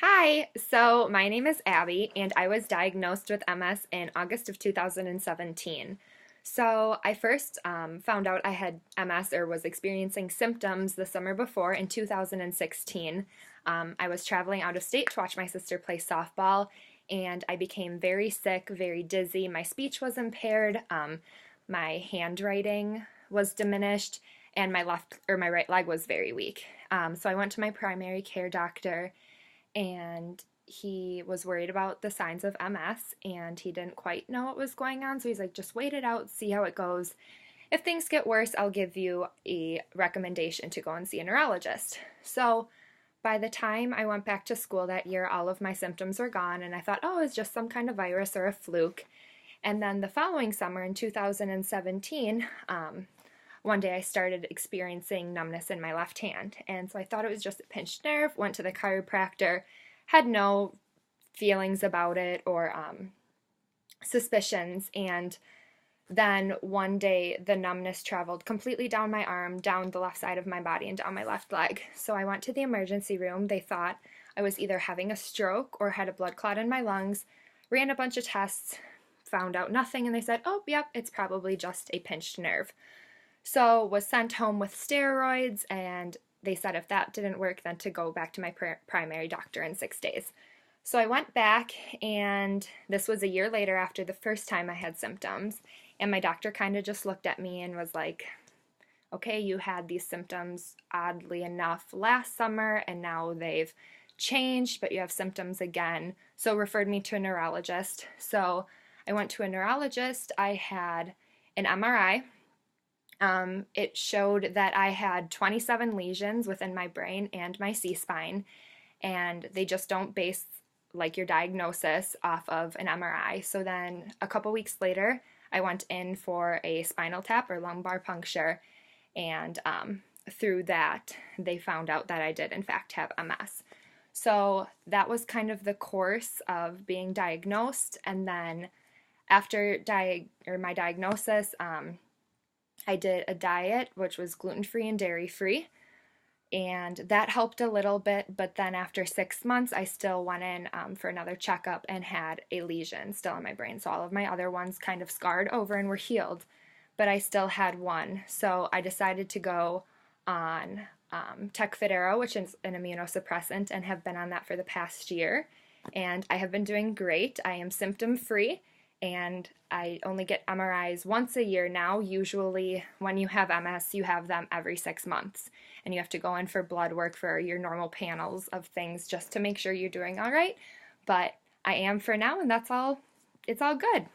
Hi, so my name is Abby, and I was diagnosed with MS in August of 2017. So I first found out I had MS or was experiencing symptoms the summer before in 2016. I was traveling out of state to watch my sister play softball, and I became very sick, very dizzy. My speech was impaired, my handwriting was diminished, and my right leg was very weak. So I went to my primary care doctor and he was worried about the signs of MS and he didn't quite know what was going on. So he's like, just wait it out, see how it goes. If things get worse, I'll give you a recommendation to go and see a neurologist. So by the time I went back to school that year, all of my symptoms were gone, and I thought, oh, it's just some kind of virus or a fluke. And then the following summer in 2017, one day I started experiencing numbness in my left hand. And so I thought it was just a pinched nerve, went to the chiropractor, had no feelings about it or suspicions. And then one day the numbness traveled completely down my arm, down the left side of my body, and down my left leg. So I went to the emergency room. They thought I was either having a stroke or had a blood clot in my lungs, ran a bunch of tests, found out nothing, and they said, oh, yep, it's probably just a pinched nerve. So was sent home with steroids, and they said if that didn't work, then to go back to my primary doctor in 6 days. So I went back, and this was a year later after the first time I had symptoms, and my doctor kind of just looked at me and was like, okay, you had these symptoms oddly enough last summer, and now they've changed, but you have symptoms again. So referred me to a neurologist. So I went to a neurologist. I had an MRI. It showed that I had 27 lesions within my brain and my C-spine, and they just don't base like your diagnosis off of an MRI. So then a couple weeks later, I went in for a spinal tap or lumbar puncture, and through that, they found out that I did in fact have MS. So that was kind of the course of being diagnosed, and then after my diagnosis, I did a diet which was gluten-free and dairy-free, and that helped a little bit, but then after 6 months, I still went in for another checkup and had a lesion still in my brain. So all of my other ones kind of scarred over and were healed, but I still had one. So I decided to go on Tecfidera, which is an immunosuppressant, and have been on that for the past year, and I have been doing great. I am symptom-free, and I only get MRIs once a year now. Usually when you have MS, you have them every 6 months, and you have to go in for blood work for your normal panels of things just to make sure you're doing all right. But I am for now, and that's all. It's all good.